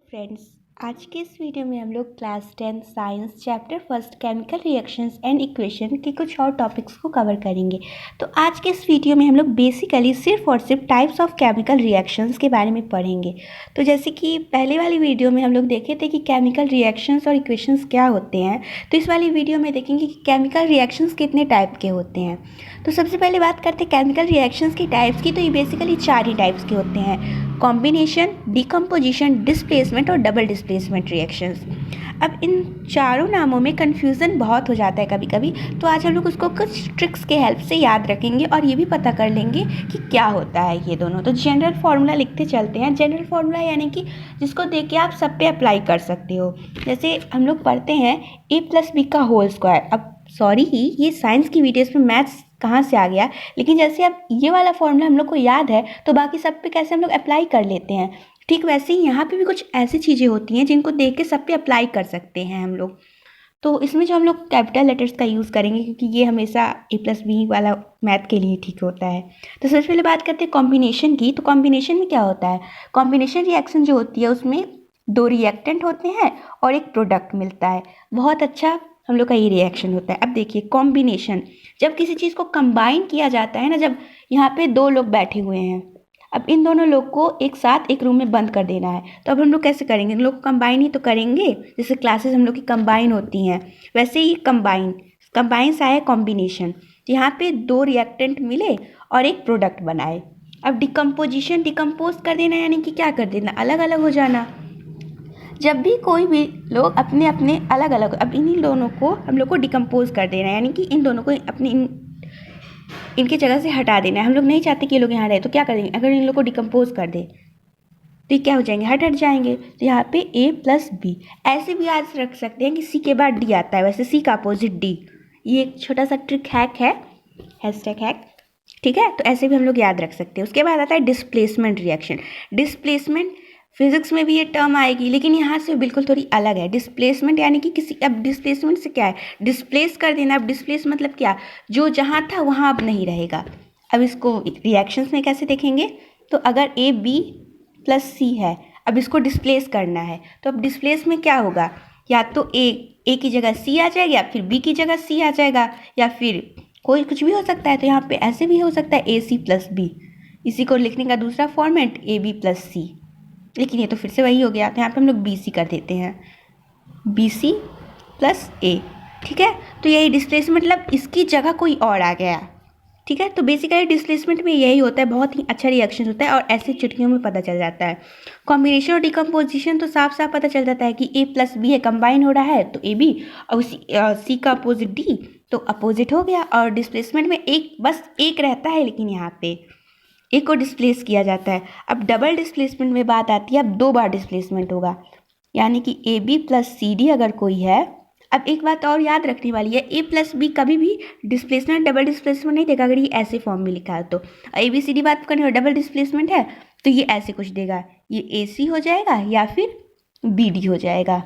Friends, आज के इस वीडियो में हम लोग class 10 science chapter first chemical reactions and equation के कुछ और टॉपिक्स को कवर करेंगे। तो आज के इस वीडियो में हम लोग बेसिकली सिर्फ और सिर्फ टाइप्स ऑफ केमिकल रिएक्शंस के बारे में पढ़ेंगे। तो जैसे कि पहले वाली वीडियो में हम लोग देखे थे कि केमिकल रिएक्शंस और इक्वेशंस क्या होते हैं, तो इस वाली वीडियो में देखेंगे कि केमिकल रिएक्शंस कितने टाइप के होते हैं। तो सबसे पहले बात करते हैं केमिकल रिएक्शंस की टाइप्स की। तो ये बेसिकली 4 ही टाइप्स के होते हैं: कॉम्बिनेशन, डिकम्पोजिशन, डिस्प्लेसमेंट और डबल डिस्प्लेसमेंट रिएक्शंस। अब इन चारों नामों में कन्फ्यूज़न बहुत हो जाता है कभी कभी, तो आज हम लोग उसको कुछ ट्रिक्स के हेल्प से याद रखेंगे और ये भी पता कर लेंगे कि क्या होता है ये दोनों। तो जनरल फार्मूला लिखते चलते हैं। जनरल फार्मूला यानी कि जिसको देख के आप सब पे अप्लाई कर सकते हो। जैसे हम लोग पढ़ते हैं a+b का होल स्क्वायर। अब सॉरी ये साइंस की वीडियोस में मैथ्स कहाँ से आ गया, लेकिन जैसे अब ये वाला फॉर्मूला हम लोग को याद है तो बाकी सब पे कैसे हम लोग अप्लाई कर लेते हैं, ठीक वैसे ही यहाँ पे भी कुछ ऐसी चीज़ें होती हैं जिनको देख के सब पे अप्लाई कर सकते हैं हम लोग। तो इसमें जो हम लोग कैपिटल लेटर्स का यूज़ करेंगे क्योंकि ये हमेशा a+b वाला मैथ के लिए ठीक होता है। तो सबसे पहले बात करते हैं कॉम्बिनेशन की। तो कॉम्बिनेशन में क्या होता है? कॉम्बिनेशन रिएक्शन जो होती है उसमें 2 रिएक्टेंट होते हैं और एक प्रोडक्ट मिलता है। बहुत अच्छा हम लोग का ये रिएक्शन होता है। अब देखिए कॉम्बिनेशन, जब किसी चीज़ को कंबाइन किया जाता है ना, जब यहाँ पे 2 लोग बैठे हुए हैं, अब इन दोनों लोग को एक साथ एक रूम में बंद कर देना है, तो अब हम लोग कैसे करेंगे? इन लोग को कंबाइन ही तो करेंगे। जैसे क्लासेस हम लोग की कंबाइन होती हैं वैसे ही कंबाइन से आया कॉम्बिनेशन। तो यहाँ पे 2 रिएक्टेंट मिले और एक प्रोडक्ट बनाए। अब डिकम्पोज कर देना यानी कि क्या कर देना? अलग अलग हो जाना। जब भी कोई भी लोग अपने अपने अलग अलग, अब इन्हीं दोनों को हम लोग को डिकम्पोज कर देना है, यानी कि इन दोनों को अपनी इनकी जगह से हटा देना है। हम लोग नहीं चाहते कि ये लोग यहाँ रहे, तो क्या करेंगे? अगर इन लोग को डिकम्पोज कर दे तो ये क्या हो जाएंगे? हट जाएंगे। तो यहाँ पे a+b ऐसे भी याद रख सकते हैं कि c के बाद d आता है, वैसे c का अपोजिट d। ये एक छोटा सा ट्रिक हैक है, हैक, ठीक है। तो ऐसे भी हम लोग याद रख सकते हैं। उसके बाद आता है डिस्प्लेसमेंट रिएक्शन। डिस्प्लेसमेंट फिजिक्स में भी ये टर्म आएगी, लेकिन यहाँ से बिल्कुल थोड़ी अलग है। डिस्प्लेसमेंट यानी कि किसी, अब डिस्प्लेसमेंट से क्या है? डिस्प्लेस कर देना। अब डिस्प्लेस मतलब क्या? जो जहाँ था वहाँ अब नहीं रहेगा। अब इसको रिएक्शंस में कैसे देखेंगे? तो अगर a+b+c है, अब इसको डिस्प्लेस करना है, तो अब डिस्प्लेस में क्या होगा? या तो a की जगह c आ जाएगा, या फिर b की जगह c आ जाएगा, या फिर कोई कुछ भी हो सकता है। तो यहाँ पे ऐसे भी हो सकता है ac+b। इसी को लिखने का दूसरा फॉर्मेट ab+c, लेकिन ये तो फिर से वही हो गया। तो यहाँ पे हम लोग BC कर देते हैं, BC+a, ठीक है। तो यही डिस्प्लेसमेंट, मतलब इसकी जगह कोई और आ गया, ठीक है। तो बेसिकली डिस्प्लेसमेंट में यही होता है। बहुत ही अच्छा रिएक्शन होता है और ऐसे चुटकियों में पता चल जाता है। कॉम्बिनेशन और डिकम्पोजिशन तो साफ साफ पता चल जाता है कि a+b है, कंबाइन हो रहा है तो AB, और C का अपोजिट D, तो अपोजिट हो गया। और डिस्प्लेसमेंट में बस एक रहता है, लेकिन यहाँ पे एक को डिस्प्लेस किया जाता है। अब डबल डिस्प्लेसमेंट में बात आती है, अब 2 बार डिस्प्लेसमेंट होगा, यानी कि AB+CD अगर कोई है। अब एक बात और याद रखने वाली है, a+b कभी भी डिस्प्लेसमेंट डबल डिस्प्लेसमेंट नहीं देगा अगर ये ऐसे फॉर्म में लिखा है। तो ABCD बात करनी हो, डबल डिस्प्लेसमेंट है तो ये ऐसे कुछ देगा, ये AC हो जाएगा या फिर BD हो जाएगा,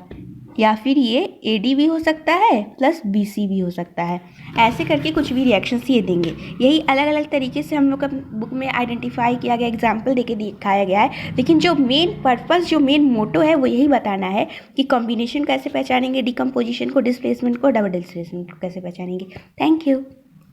या फिर ये AD भी हो सकता है प्लस BC भी हो सकता है। ऐसे करके कुछ भी रिएक्शंस ये देंगे। यही अलग अलग तरीके से हम लोग का बुक में आइडेंटिफाई किया गया, एग्जाम्पल देके दिखाया गया है, लेकिन जो मेन पर्पस, जो मेन मोटो है वो यही बताना है कि कॉम्बिनेशन कैसे पहचानेंगे, डिकम्पोजिशन को, डिस्प्लेसमेंट को, डबल डिस्प्लेसमेंट को कैसे पहचानेंगे। Thank you.